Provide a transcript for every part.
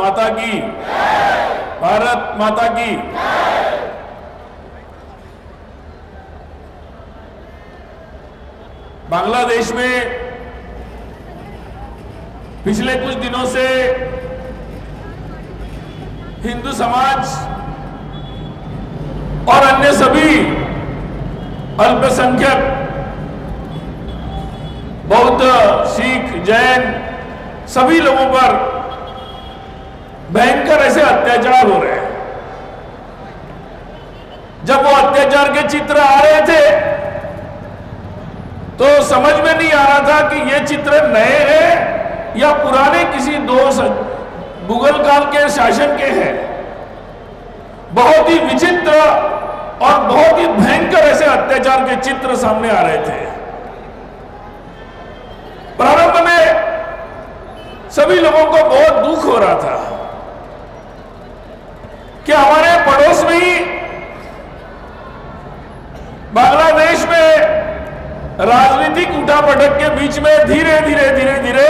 माता की, भारत माता की। बांग्लादेश में पिछले कुछ दिनों से हिंदू समाज और अन्य सभी अल्पसंख्यक बौद्ध, सिख, जैन सभी लोगों पर भयंकर ऐसे अत्याचार हो रहे हैं। जब वो अत्याचार के चित्र आ रहे थे तो समझ में नहीं आ रहा था कि ये चित्र नए हैं या पुराने किसी मुगल काल के शासन के हैं। बहुत ही विचित्र और बहुत ही भयंकर ऐसे अत्याचार के चित्र सामने आ रहे थे। प्रारंभ में सभी लोगों को बहुत दुख हो रहा था कि हमारे पड़ोस में ही बांग्लादेश में राजनीतिक उठापटक के बीच में धीरे धीरे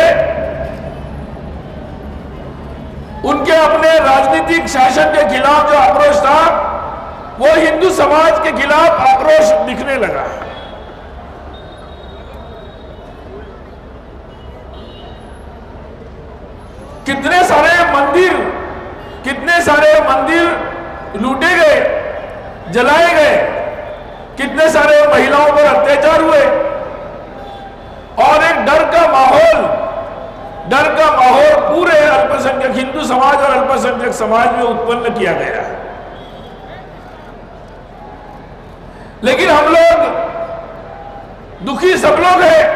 उनके अपने राजनीतिक शासन के खिलाफ जो आक्रोश था वो हिंदू समाज के खिलाफ आक्रोश दिखने लगा। कितने सारे मंदिर लूटे गए, जलाए गए, कितने सारे महिलाओं पर अत्याचार हुए और एक डर का माहौल पूरे अल्पसंख्यक हिंदू समाज और अल्पसंख्यक समाज में उत्पन्न किया गया। लेकिन हम लोग दुखी सब लोग हैं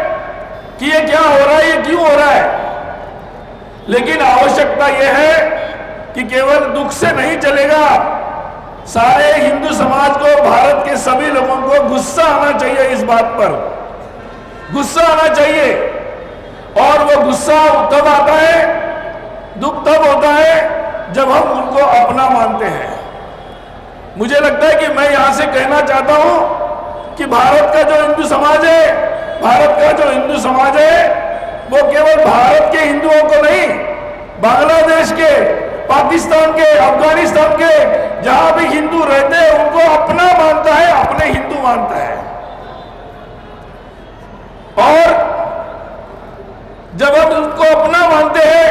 कि ये क्या हो रहा है, ये क्यों हो रहा है। लेकिन आवश्यकता यह है कि केवल दुख से नहीं चलेगा। सारे हिंदू समाज को, भारत के सभी लोगों को गुस्सा आना चाहिए, इस बात पर गुस्सा आना चाहिए। और वो गुस्सा तब आता है, दुख तब होता है जब हम उनको अपना मानते हैं। मुझे लगता है कि मैं यहां से कहना चाहता हूं कि भारत का जो हिंदू समाज है वो केवल भारत के हिंदुओं को नहीं, बांग्लादेश के, पाकिस्तान के, अफगानिस्तान के जहां भी हिंदू रहते हैं उनको अपना मानता है, अपने हिंदू मानता है। और जब हम उनको अपना मानते हैं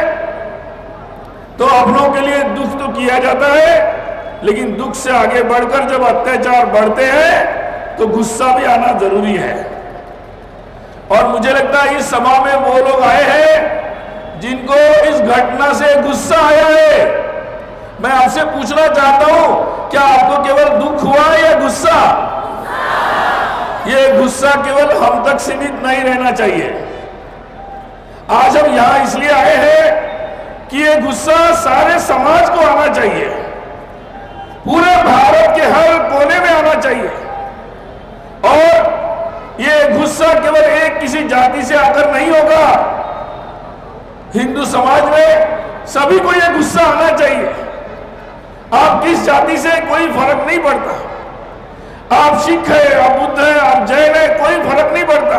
तो अपनों के लिए दुख तो किया जाता है, लेकिन दुख से आगे बढ़कर जब अत्याचार बढ़ते हैं तो गुस्सा भी आना जरूरी है। और मुझे लगता है इस सभा में वो लोग आए हैं जिनको इस घटना से गुस्सा आया है। मैं आपसे पूछना चाहता हूं, क्या आपको केवल दुख हुआ या गुस्सा? ये गुस्सा केवल हम तक सीमित नहीं रहना चाहिए। आज हम यहां इसलिए आए हैं कि ये गुस्सा सारे समाज को आना चाहिए, पूरे भारत के हर कोने में आना चाहिए। और ये गुस्सा केवल एक किसी जाति से आकर नहीं होगा। हिंदू समाज में सभी को ये गुस्सा आना चाहिए। आप किस जाति से, कोई फर्क नहीं पड़ता। आप सिख है, आप बुद्ध है, आप जैन है, कोई फर्क नहीं पड़ता।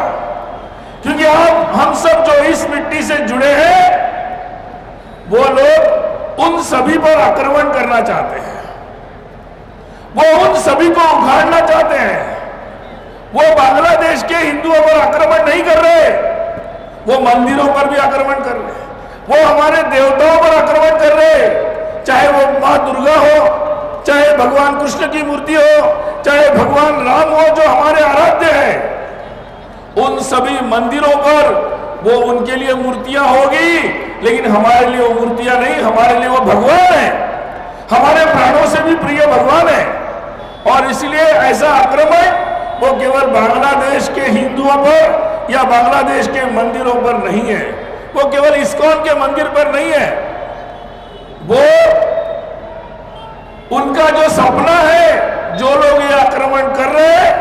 क्योंकि हम सब जो इस मिट्टी से जुड़े हैं वो लोग उन सभी पर आक्रमण करना चाहते हैं, वो उन सभी को उखाड़ना चाहते हैं। वो बांग्लादेश के हिंदुओं पर आक्रमण नहीं कर रहे, वो मंदिरों पर भी आक्रमण कर रहे, वो हमारे देवताओं पर आक्रमण कर रहे, चाहे वो मां दुर्गा हो, चाहे भगवान कृष्ण की मूर्ति हो, चाहे भगवान राम हो जो हमारे आराध्य है। उन सभी मंदिरों पर वो उनके लिए मूर्तियां होगी, लेकिन हमारे लिए वो मूर्तियां नहीं, हमारे लिए वो भगवान है, हमारे प्राणों से भी प्रिय भगवान है। और इसलिए ऐसा आक्रमण वो केवल बांग्लादेश के हिंदुओं पर या बांग्लादेश के मंदिरों पर नहीं है, वो केवल इस्कॉन के मंदिर पर नहीं है। वो उनका जो सपना है, जो लोग ये आक्रमण कर रहे हैं,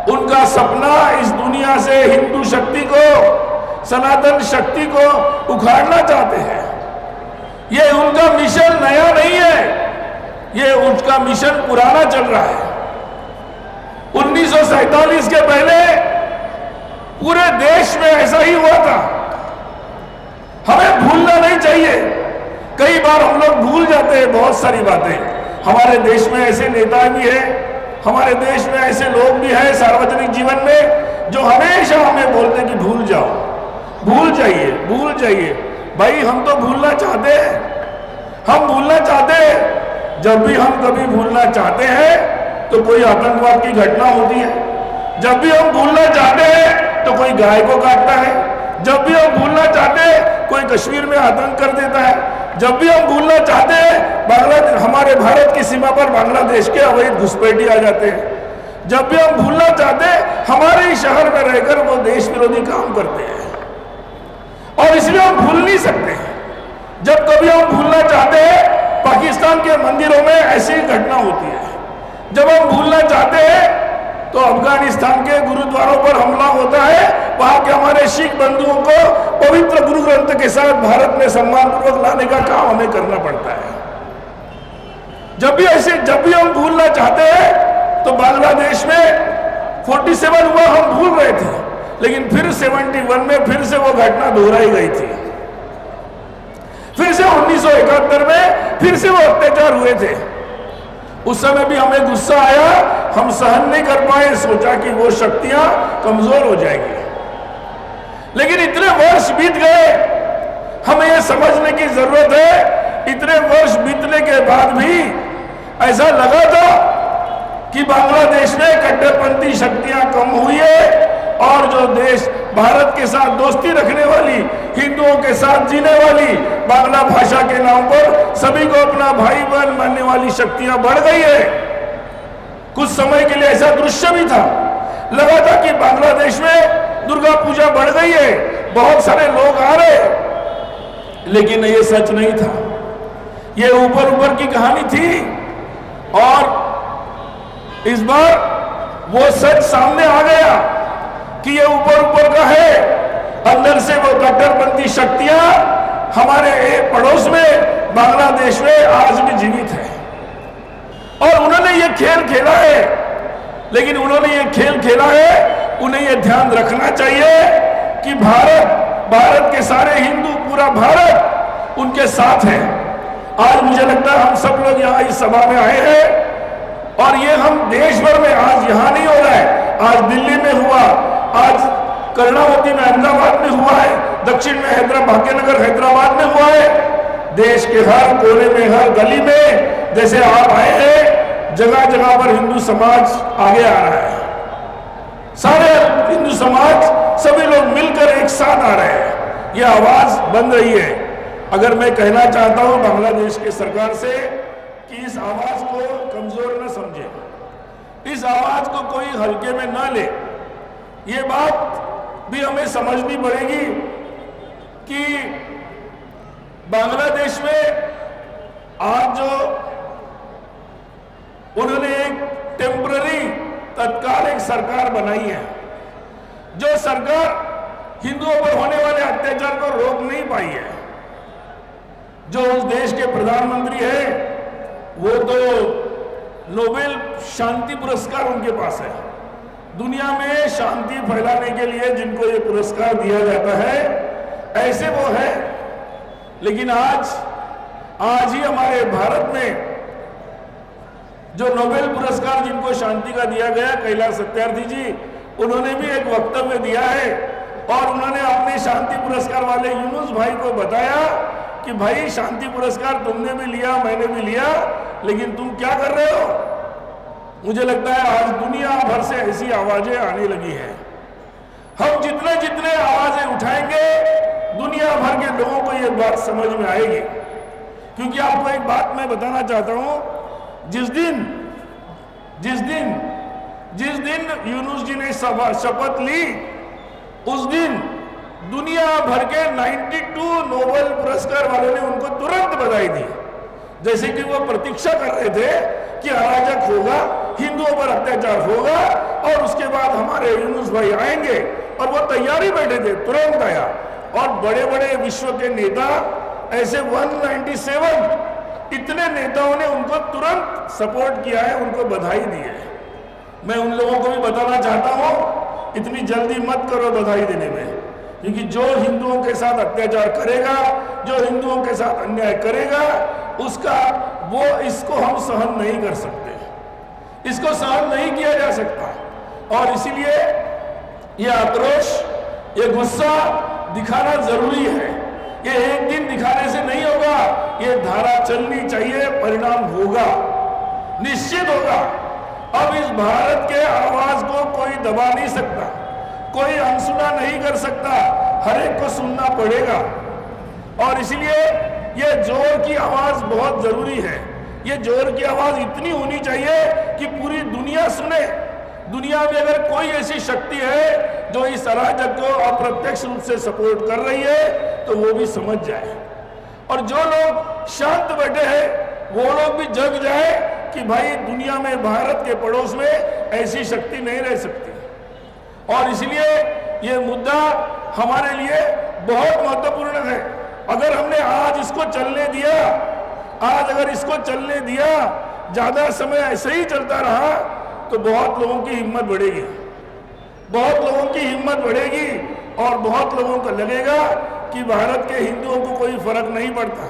उनका सपना इस दुनिया से हिंदू शक्ति को, सनातन शक्ति को उखाड़ना चाहते हैं। ये उनका मिशन नया नहीं है, ये उनका मिशन पुराना चल रहा है। 1947 के पहले पूरे देश में ऐसा ही हुआ था। हमें भूलना नहीं चाहिए कई बार हम लोग भूल जाते हैं बहुत सारी बातें। हमारे देश में ऐसे नेता भी हैं, हमारे देश में ऐसे लोग भी हैं सार्वजनिक जीवन में जो हमेशा हमें बोलते हैं कि भूल जाओ, भूल जाइए, भूल जाइए। भाई हम तो भूलना चाहते हैं, हम भूलना चाहते हैं। जब भी हम कभी भूलना चाहते हैं तो कोई आतंकवाद की घटना होती है, जब भी हम भूलना चाहते हैं तो कोई गाय को काटता है, जब भी हम भूलना चाहते हैं कोई कश्मीर में आतंक कर देता है, जब भी हम भूलना चाहते हैं बांग्लादेश, हमारे भारत की सीमा पर बांग्लादेश के अवैध घुसपैठी आ जाते हैं, जब भी हम भूलना चाहते हैं हमारे ही शहर में रहकर वो देश विरोधी काम करते हैं। और इसलिए हम भूल नहीं सकते। जब कभी हम भूलना चाहते हैं पाकिस्तान के मंदिरों में ऐसी घटना होती है, जब हम भूलना चाहते हैं तो अफगानिस्तान के गुरुद्वारों पर हमला होता है, वहां के हमारे सिख बंधुओं को पवित्र गुरु ग्रंथ के साथ भारत में सम्मानपूर्वक लाने का काम हमें करना पड़ता है। जब भी हम भूलना चाहते हैं तो बांग्लादेश में 47 हुआ, हम भूल रहे थे, लेकिन फिर 71 में फिर से वो घटना दोहराई गई थी। फिर से 1971 में फिर से वो अत्याचार हुए थे। उस समय भी हमें गुस्सा आया, हम सहन नहीं कर पाए, सोचा कि वो शक्तियां कमजोर हो जाएगी। लेकिन इतने वर्ष बीत गए, हमें ये समझने की जरूरत है, इतने वर्ष बीतने के बाद भी ऐसा लगा था कि बांग्लादेश में कट्टरपंथी शक्तियां कम हुई है और जो देश भारत के साथ दोस्ती रखने वाली, हिंदुओं के साथ जीने वाली, बांग्ला भाषा के नाम पर सभी को अपना भाई बहन मानने वाली शक्तियां बढ़ गई है। कुछ समय के लिए ऐसा दृश्य भी था, लगा था कि बांग्लादेश में दुर्गा पूजा बढ़ गई है, बहुत सारे लोग आ रहे, लेकिन ये सच नहीं था, ये ऊपर ऊपर की कहानी थी। और इस बार वो सच सामने आ गया कि ये ऊपर ऊपर का है, अंदर से वो कट्टरपंथी शक्तियां हमारे पड़ोस में बांग्लादेश में आज भी जीवित है। और उन्होंने ये खेल खेला है, लेकिन उन्होंने ये खेल खेला है, उन्हें ये ध्यान रखना चाहिए कि भारत के सारे हिंदू, पूरा भारत उनके साथ है। आज मुझे लगता है हम सब लोग यहाँ इस सभा में आए हैं और ये हम देश भर में, आज यहाँ नहीं हो रहा है, आज दिल्ली में हुआ, आज कर्णावती में, अहमदाबाद में हुआ है, दक्षिण में भाग्यनगर हैदराबाद में हुआ है। देश के हर कोने में, हर गली में जैसे आप आए हैं, जगह जगह पर हिंदू समाज आगे आ रहा है। सारे हिंदू समाज, सभी लोग मिलकर एक साथ आ रहे हैं, ये आवाज बन रही है। अगर मैं कहना चाहता हूं बांग्लादेश के सरकार से कि इस आवाज को कमजोर न समझे, इस आवाज को कोई हल्के में ना ले। ये बात भी हमें समझनी पड़ेगी कि बांग्लादेश में आज जो उन्होंने एक टेम्पररी, तत्काल एक सरकार बनाई है, जो सरकार हिंदुओं पर होने वाले अत्याचार को रोक नहीं पाई है। जो उस देश के प्रधानमंत्री हैं वो तो नोबेल शांति पुरस्कार उनके पास है। दुनिया में शांति फैलाने के लिए जिनको ये पुरस्कार दिया जाता है, ऐसे वो है। लेकिन आज ही हमारे भारत में जो नोबेल पुरस्कार जिनको शांति का दिया गया, कैलाश सत्यार्थी जी, उन्होंने भी एक वक्तव्य दिया है और उन्होंने अपने शांति पुरस्कार वाले यूनुस भाई को बताया कि भाई शांति पुरस्कार तुमने भी लिया, मैंने भी लिया, लेकिन तुम क्या कर रहे हो? मुझे लगता है आज दुनिया भर से ऐसी आवाजें आने लगी हैं। हम जितने जितने आवाजें उठाएंगे, दुनिया भर के लोगों को ये बात समझ में आएगी। क्योंकि आपको एक बात मैं बताना चाहता हूं, जिस दिन यूनुस जी ने शपथ ली, उस दिन दुनिया भर के 92 नोबेल पुरस्कार वालों ने उनको तुरंत बधाई दी, जैसे कि वो प्रतीक्षा कर रहे थे कि अराजक होगा, हिंदुओं पर अत्याचार होगा और उसके बाद हमारे यूनुस भाई आएंगे। और वो तैयारी बैठे थे, तुरंत आया। और बड़े बड़े विश्व के नेता, ऐसे 197 इतने नेताओं ने उनको तुरंत सपोर्ट किया है, उनको बधाई दी है। मैं उन लोगों को भी बताना चाहता हूं, इतनी जल्दी मत करो बधाई देने में। क्योंकि जो हिंदुओं के साथ अत्याचार करेगा, जो हिंदुओं के साथ अन्याय करेगा, उसका वो इसको हम सहन नहीं कर सकते, इसको सहन नहीं किया जा सकता। और इसीलिए ये आक्रोश, ये गुस्सा दिखाना जरूरी है। ये एक दिन दिखाने से नहीं होगा, ये धारा चलनी चाहिए, परिणाम होगा, निश्चित होगा। अब इस भारत के आवाज को कोई दबा नहीं सकता, कोई अनसुना नहीं कर सकता, हर एक को सुनना पड़ेगा। और इसलिए ये जोर की आवाज बहुत जरूरी है। ये जोर की आवाज इतनी होनी चाहिए कि पूरी दुनिया सुने। दुनिया में अगर कोई ऐसी शक्ति है जो इस अराजक को अप्रत्यक्ष रूप से सपोर्ट कर रही है, तो वो भी समझ जाए, और जो लोग शांत बैठे हैं वो लोग भी जग जाए कि भाई दुनिया में, भारत के पड़ोस में ऐसी शक्ति नहीं रह सकती। और इसलिए ये मुद्दा हमारे लिए बहुत महत्वपूर्ण है। अगर हमने आज इसको चलने दिया, आज अगर इसको चलने दिया, ज्यादा समय ऐसे ही चलता रहा, तो बहुत लोगों की हिम्मत बढ़ेगी, बहुत लोगों की हिम्मत बढ़ेगी, और बहुत लोगों को लगेगा कि भारत के हिंदुओं को कोई फर्क नहीं पड़ता,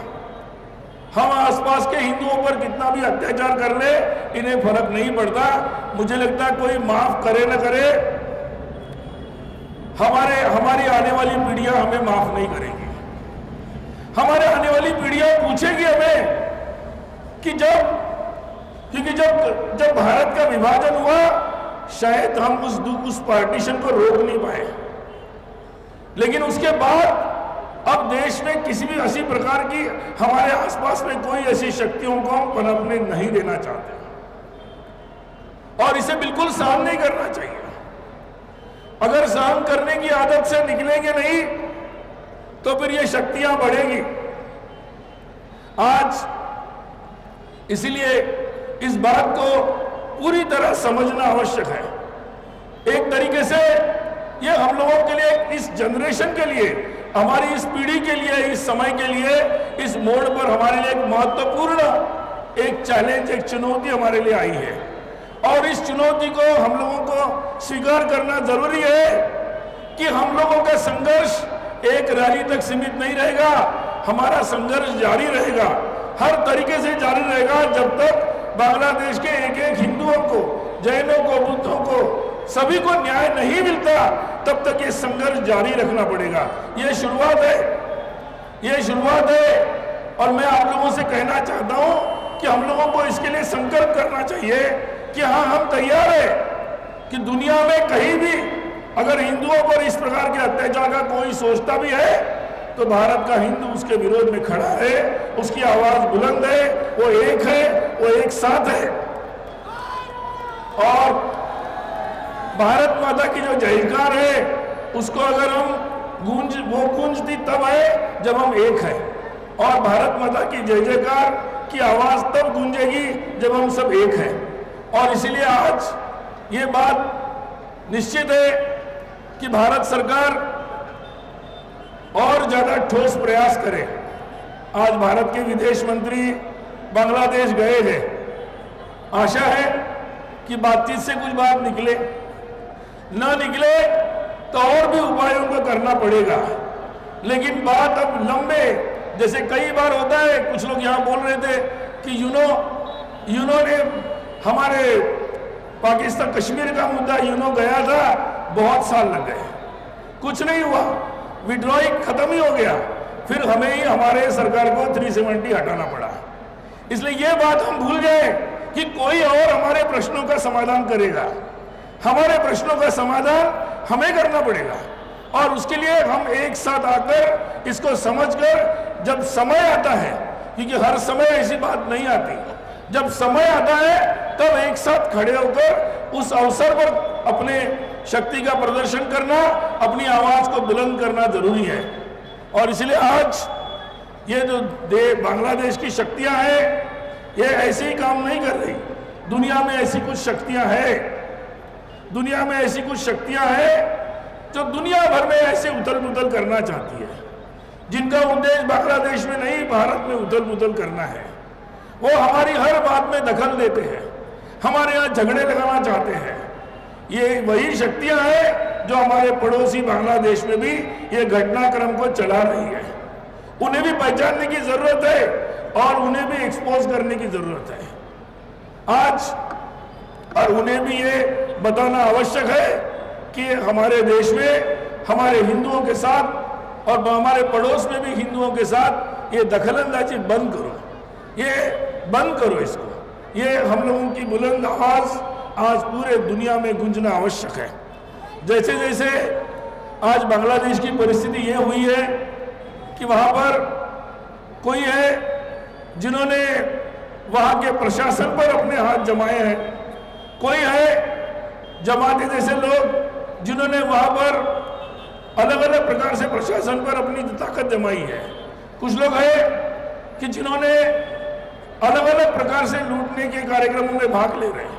हम आसपास के हिंदुओं पर कितना भी अत्याचार कर ले, इन्हें फर्क नहीं पड़ता। मुझे लगता है कोई माफ करे न करे, हमारी आने वाली पीढ़ियां हमें माफ नहीं करेगी। हमारे आने वाली पीढ़ियां पूछेगी हमें कि क्योंकि जब भारत का विभाजन हुआ, शायद हम उस पार्टीशन को रोक नहीं पाए, लेकिन उसके बाद अब देश में किसी भी ऐसी प्रकार की, हमारे आसपास में कोई ऐसी शक्तियों को हम पनपने नहीं देना चाहते, और इसे बिल्कुल सहन नहीं करना चाहिए। अगर सहन करने की आदत से निकलेंगे नहीं, तो फिर ये शक्तियां बढ़ेगी। आज इसलिए इस बात को पूरी तरह समझना आवश्यक है। एक तरीके से ये हम लोगों के लिए, इस जनरेशन के लिए, हमारी इस पीढ़ी के लिए, इस समय के लिए, इस मोड़ पर हमारे लिए एक महत्वपूर्ण एक चैलेंज, एक चुनौती हमारे लिए आई है। और इस चुनौती को हम लोगों को स्वीकार करना जरूरी है कि हम लोगों का संघर्ष एक रैली तक सीमित नहीं रहेगा, हमारा संघर्ष जारी रहेगा, हर तरीके से जारी रहेगा, जब तक बांग्लादेश के एक एक हिंदुओं को, जैनों को, बुद्धों को, सभी को न्याय नहीं मिलता, तब तक ये संघर्ष जारी रखना पड़ेगा। ये शुरुआत है, ये शुरुआत है। और मैं आप लोगों से कहना चाहता हूं कि हम लोगों को इसके लिए संकल्प करना चाहिए कि हाँ, हम तैयार है कि दुनिया में कहीं भी अगर हिंदुओं पर इस प्रकार के अत्याचार का कोई सोचता भी है, तो भारत का हिंदू उसके विरोध में खड़ा है, उसकी आवाज बुलंद है, वो एक है, वो एक साथ है। और भारत माता की जो जयकार है, उसको अगर हम वो गूंजती तब है जब हम एक हैं, और भारत माता की जय जयकार की आवाज तब गूंजेगी जब हम सब एक हैं। और इसीलिए आज ये बात निश्चित है कि भारत सरकार और ज्यादा ठोस प्रयास करे। आज भारत के विदेश मंत्री बांग्लादेश गए हैं, आशा है कि बातचीत से कुछ बात निकले, ना निकले तो और भी उपायों को करना पड़ेगा। लेकिन बात अब लंबे, जैसे कई बार होता है, कुछ लोग यहाँ बोल रहे थे कि यूनो ने हमारे पाकिस्तान, कश्मीर का मुद्दा यूनो गया था, बहुत साल लग गए, कुछ नहीं हुआ, विड्रॉइंग खत्म ही हो गया, फिर हमें ही हमारे सरकार को 370 हटाना पड़ा। इसलिए ये बात हम भूल गए कि कोई और हमारे प्रश्नों का समाधान करेगा, हमारे प्रश्नों का समाधान हमें करना पड़ेगा। और उसके लिए हम एक साथ आकर इसको समझकर, जब समय आता है, क्योंकि हर समय ऐसी बात नहीं आती, जब समय आता है तब एक साथ खड़े होकर उस अवसर पर अपने शक्ति का प्रदर्शन करना, अपनी आवाज को बुलंद करना जरूरी है। और इसलिए आज ये जो बांग्लादेश की शक्तियां हैं, ये ऐसे ही काम नहीं कर रही। दुनिया में ऐसी कुछ शक्तियां हैं, दुनिया में ऐसी कुछ शक्तियां हैं जो दुनिया भर में ऐसे उथल पुथल करना चाहती है, जिनका उद्देश्य बांग्लादेश में नहीं, भारत में उथल पुथल करना है। वो हमारी हर बात में दखल देते हैं, हमारे यहाँ झगड़े लगाना चाहते हैं। ये वही शक्तियां हैं जो हमारे पड़ोसी बांग्लादेश में भी ये घटनाक्रम को चला रही है। उन्हें भी पहचानने की जरूरत है और उन्हें भी एक्सपोज करने की जरूरत है आज, और उन्हें भी ये बताना आवश्यक है कि हमारे देश में हमारे हिंदुओं के साथ और हमारे पड़ोस में भी हिंदुओं के साथ ये दखलंदाजी बंद करो, ये बंद करो इसको। ये हम लोगों की बुलंद आवाज आज पूरे दुनिया में गूंजना आवश्यक है। जैसे जैसे आज बांग्लादेश की परिस्थिति ये हुई है कि वहाँ पर कोई है जिन्होंने वहाँ के प्रशासन पर अपने हाथ जमाए हैं, कोई है जमाते जैसे लोग जिन्होंने वहाँ पर अलग अलग प्रकार से प्रशासन पर अपनी ताकत जमाई है, कुछ लोग हैं कि जिन्होंने अलग अलग प्रकार से लूटने के कार्यक्रमों में भाग ले रहे हैं।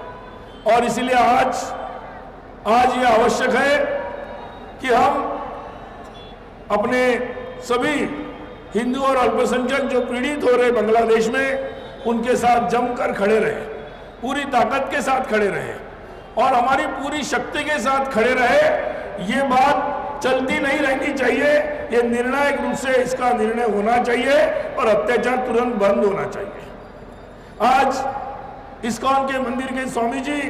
और इसीलिए आज ये आवश्यक है कि हम अपने सभी हिंदू और अल्पसंख्यक जो पीड़ित हो रहे बांग्लादेश में, उनके साथ जमकर खड़े रहे, पूरी ताकत के साथ खड़े रहे और हमारी पूरी शक्ति के साथ खड़े रहे। ये बात चलती नहीं रहनी चाहिए, ये निर्णायक रूप से इसका निर्णय होना चाहिए और अत्याचार तुरंत बंद होना चाहिए। आज इस्कॉन के मंदिर के स्वामी जी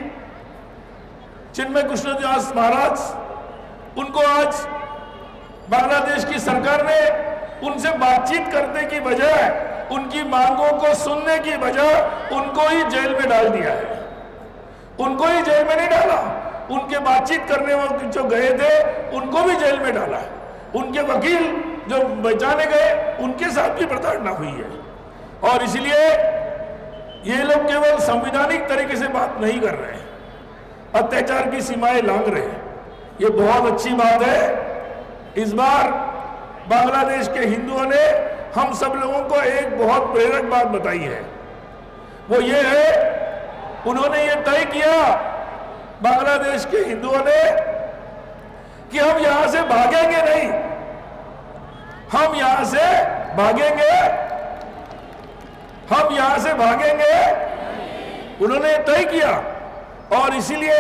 चिन्मय कृष्णदास महाराज, उनको आज बांग्लादेश की सरकार ने उनसे बातचीत करने की बजाय, उनकी मांगों को सुनने की बजाय उनको ही जेल में डाल दिया है। उनको ही जेल में नहीं डाला, उनके बातचीत करने वाले जो गए थे उनको भी जेल में डाला। उनके वकील जो बचाने गए उनके साथ भी प्रताड़ना हुई है। और इसलिए ये लोग केवल संवैधानिक तरीके से बात नहीं कर रहे हैं, अत्याचार की सीमाएं लांघ रहे हैं। ये बहुत अच्छी बात है। इस बार बांग्लादेश के हिंदुओं ने हम सब लोगों को एक बहुत प्रेरक बात बताई है, वो ये है, उन्होंने ये तय किया बांग्लादेश के हिंदुओं ने कि हम यहां से भागेंगे नहीं, हम यहां से भागेंगे, हम यहां से भागेंगे। उन्होंने तय किया और इसीलिए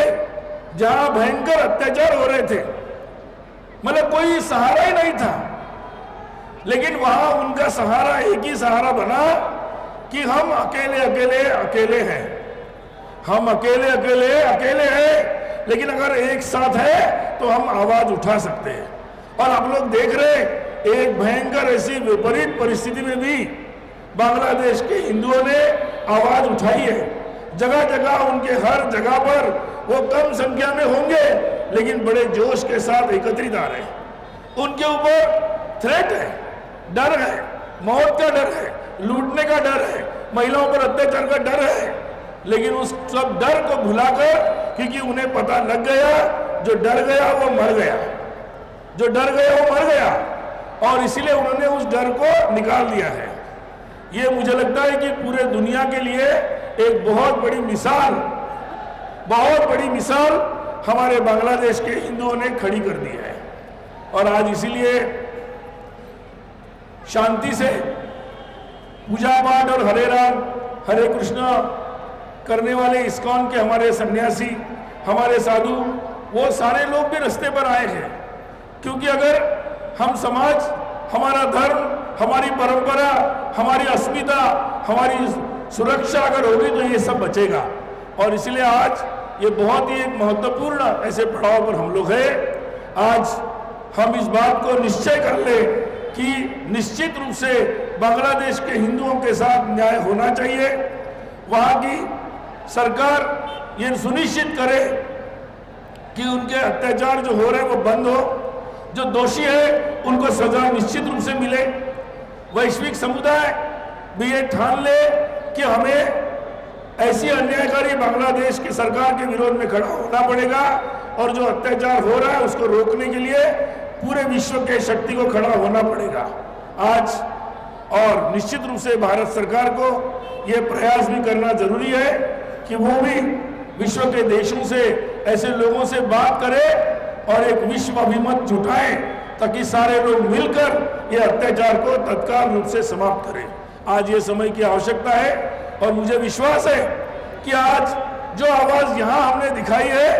जहां भयंकर अत्याचार हो रहे थे, मतलब कोई सहारा ही नहीं था, लेकिन वहां उनका सहारा एक ही सहारा बना कि हम अकेले अकेले अकेले हैं, हम अकेले अकेले अकेले हैं, लेकिन अगर एक साथ है तो हम आवाज उठा सकते हैं। और आप लोग देख रहे एक भयंकर ऐसी विपरीत परिस्थिति में भी बांग्लादेश के हिंदुओं ने आवाज उठाई है। जगह जगह उनके हर जगह पर वो कम संख्या में होंगे लेकिन बड़े जोश के साथ एकत्रित आ रहे हैं। उनके ऊपर थ्रेट है, डर है, मौत का डर है, लूटने का डर है, महिलाओं पर अत्याचार का डर है, लेकिन उस सब डर को भुलाकर, क्योंकि उन्हें पता लग गया जो डर गया वो मर गया, जो डर गया वो मर गया, और इसीलिए उन्होंने उस डर को निकाल दिया है। ये मुझे लगता है कि पूरे दुनिया के लिए एक बहुत बड़ी मिसाल, बहुत बड़ी मिसाल हमारे बांग्लादेश के हिंदुओं ने खड़ी कर दी है। और आज इसीलिए शांति से पूजा पाठ और हरे राम हरे कृष्ण करने वाले इस्कॉन के हमारे सन्यासी, हमारे साधु, वो सारे लोग भी रास्ते पर आए हैं। क्योंकि अगर हम समाज, हमारा धर्म, हमारी परंपरा, हमारी अस्मिता, हमारी सुरक्षा अगर होगी तो ये सब बचेगा। और इसलिए आज ये बहुत ही एक महत्वपूर्ण ऐसे पड़ाव पर हम लोग हैं। आज हम इस बात को निश्चय कर ले कि निश्चित रूप से बांग्लादेश के हिंदुओं के साथ न्याय होना चाहिए। वहाँ की सरकार ये सुनिश्चित करे कि उनके अत्याचार जो हो रहे हैं वो बंद हो, जो दोषी है उनको सजा निश्चित रूप से मिले। वैश्विक समुदाय भी ये ठान ले कि हमें ऐसी अन्यायकारी बांग्लादेश की सरकार के विरोध में खड़ा होना पड़ेगा, और जो अत्याचार हो रहा है उसको रोकने के लिए पूरे विश्व के शक्ति को खड़ा होना पड़ेगा आज। और निश्चित रूप से भारत सरकार को ये प्रयास भी करना जरूरी है कि वो भी विश्व के देशों से, ऐसे लोगों से बात करे और एक विश्व अभिमत जुटाए, ताकि सारे लोग मिलकर ये अत्याचार को तत्काल रूप से समाप्त करें। आज ये समय की आवश्यकता है और मुझे विश्वास है कि आज जो आवाज यहाँ हमने दिखाई है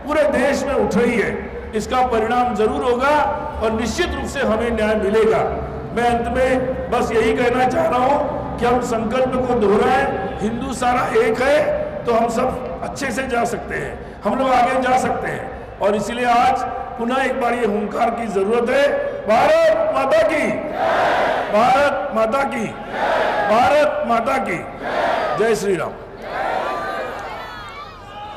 पूरे देश में उठ रही है। इसका परिणाम जरूर होगा और निश्चित रूप से हमें न्याय मिलेगा। मैं अंत में बस यही कहना चाह रहा हूं कि हम संकल्प को दोहराएं, हिंदू सारा एक है तो हम सब अच्छे से जा सकते हैं, हम लोग आगे जा सकते हैं। और इसलिए आज पुनः एक बार ये हुंकार की जरूरत है। भारत माता की, भारत माता की, भारत माता की जय श्री राम।